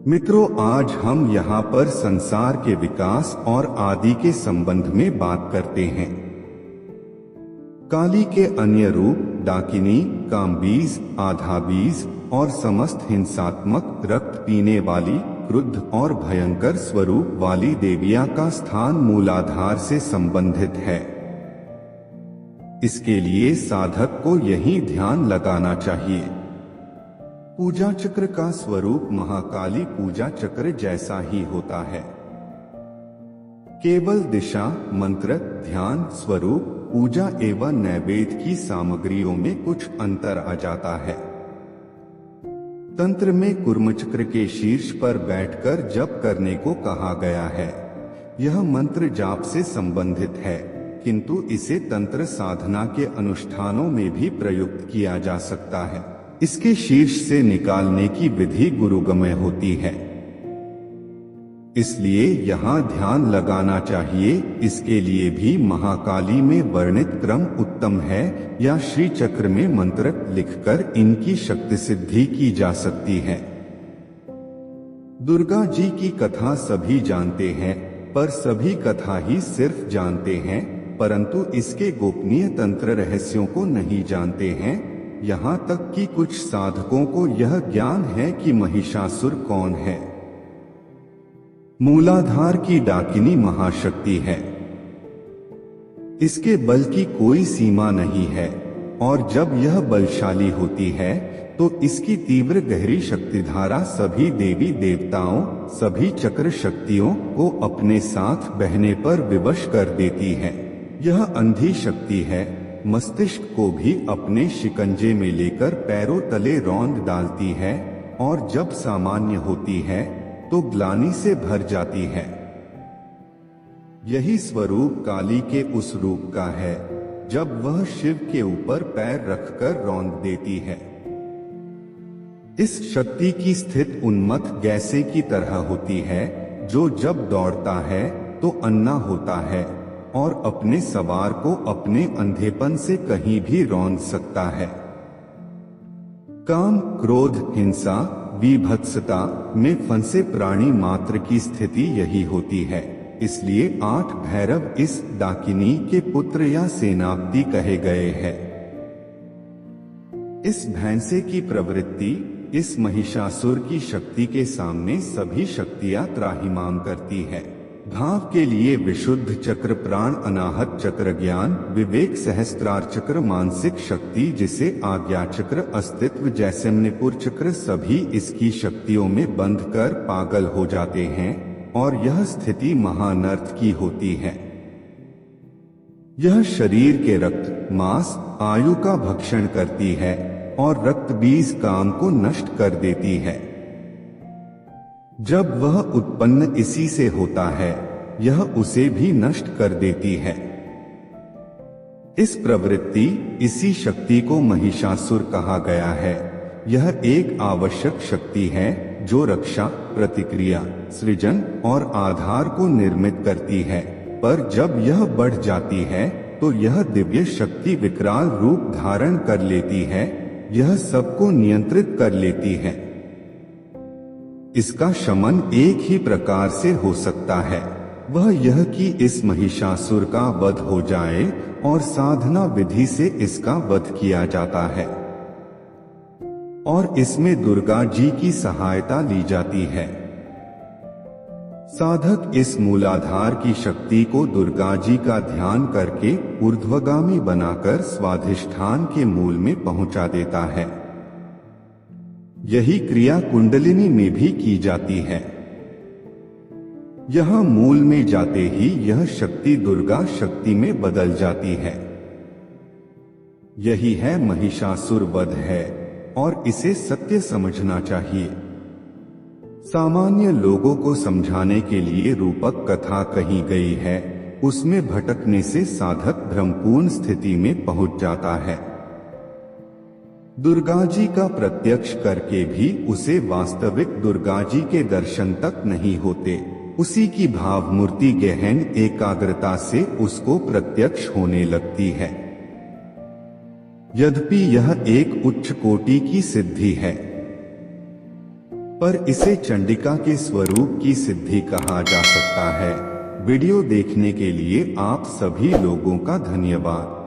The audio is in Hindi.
मित्रों, आज हम यहाँ पर संसार के विकास और आदि के संबंध में बात करते हैं। काली के अन्य रूप डाकिनी, कामबीज, आधाबीज और समस्त हिंसात्मक, रक्त पीने वाली, क्रुद्ध और भयंकर स्वरूप वाली देवियां का स्थान मूलाधार से संबंधित है। इसके लिए साधक को यही ध्यान लगाना चाहिए। पूजा चक्र का स्वरूप महाकाली पूजा चक्र जैसा ही होता है। केवल दिशा, मंत्र, ध्यान, स्वरूप, पूजा एवं नैवेद्य की सामग्रियों में कुछ अंतर आ जाता है। तंत्र में कूर्मचक्र के शीर्ष पर बैठकर जप करने को कहा गया है। यह मंत्र जाप से संबंधित है, किंतु इसे तंत्र साधना के अनुष्ठानों में भी प्रयुक्त किया जा सकता है। इसके शीर्ष से निकालने की विधि गुरुगमय होती है, इसलिए यहाँ ध्यान लगाना चाहिए। इसके लिए भी महाकाली में वर्णित क्रम उत्तम है, या श्री चक्र में मंत्र लिखकर इनकी शक्ति सिद्धि की जा सकती है। दुर्गा जी की कथा सभी जानते हैं, पर सभी कथा ही सिर्फ जानते हैं, परंतु इसके गोपनीय तंत्र रहस्यों को नहीं जानते हैं। यहाँ तक कि कुछ साधकों को यह ज्ञान है कि महिषासुर कौन है। मूलाधार की डाकिनी महाशक्ति है। इसके बल की कोई सीमा नहीं है, और जब यह बलशाली होती है तो इसकी तीव्र गहरी शक्तिधारा सभी देवी देवताओं, सभी चक्र शक्तियों को अपने साथ बहने पर विवश कर देती है। यह अंधी शक्ति है, मस्तिष्क को भी अपने शिकंजे में लेकर पैरों तले रौंद डालती है, और जब सामान्य होती है तो ग्लानि से भर जाती है। यही स्वरूप काली के उस रूप का है, जब वह शिव के ऊपर पैर रखकर रौंद देती है। इस शक्ति की स्थिति उन्मत्त गैसे की तरह होती है, जो जब दौड़ता है तो अन्ना होता है और अपने सवार को अपने अंधेपन से कहीं भी रौंद सकता है। काम, क्रोध, हिंसा, विभत्सता में फंसे प्राणी मात्र की स्थिति यही होती है। इसलिए 8 भैरव इस डाकिनी के पुत्र या सेनापति कहे गए हैं। इस भैंसे की प्रवृत्ति, इस महिषासुर की शक्ति के सामने सभी शक्तियां त्राहिमाम करती है। भाव के लिए विशुद्ध चक्र, प्राण अनाहत चक्र, ज्ञान विवेक सहस्त्रार चक्र, मानसिक शक्ति जिसे आज्ञा चक्र, अस्तित्व जैसमनिपुर चक्र, सभी इसकी शक्तियों में बंध कर पागल हो जाते हैं, और यह स्थिति महानर्थ की होती है। यह शरीर के रक्त, मांस, आयु का भक्षण करती है और रक्त बीज काम को नष्ट कर देती है। जब वह उत्पन्न इसी से होता है, यह उसे भी नष्ट कर देती है। इस प्रवृत्ति, इसी शक्ति को महिषासुर कहा गया है। यह एक आवश्यक शक्ति है जो रक्षा, प्रतिक्रिया, सृजन और आधार को निर्मित करती है, पर जब यह बढ़ जाती है तो यह दिव्य शक्ति विकराल रूप धारण कर लेती है। यह सबको नियंत्रित कर लेती है। इसका शमन एक ही प्रकार से हो सकता है, वह यह कि इस महिषासुर का वध हो जाए, और साधना विधि से इसका वध किया जाता है, और इसमें दुर्गा जी की सहायता ली जाती है। साधक इस मूलाधार की शक्ति को दुर्गा जी का ध्यान करके ऊर्ध्वगामी बनाकर स्वाधिष्ठान के मूल में पहुंचा देता है। यही क्रिया कुंडलिनी में भी की जाती है। यह मूल में जाते ही यह शक्ति दुर्गा शक्ति में बदल जाती है। यही है महिषासुर वध है, और इसे सत्य समझना चाहिए। सामान्य लोगों को समझाने के लिए रूपक कथा कही गई है, उसमें भटकने से साधक भ्रमपूर्ण स्थिति में पहुंच जाता है। दुर्गा जी का प्रत्यक्ष करके भी उसे वास्तविक दुर्गा जी के दर्शन तक नहीं होते। उसी की भाव मूर्ति गहन एकाग्रता से उसको प्रत्यक्ष होने लगती है। यद्यपि यह एक उच्च कोटि की सिद्धि है, पर इसे चंडिका के स्वरूप की सिद्धि कहा जा सकता है। वीडियो देखने के लिए आप सभी लोगों का धन्यवाद।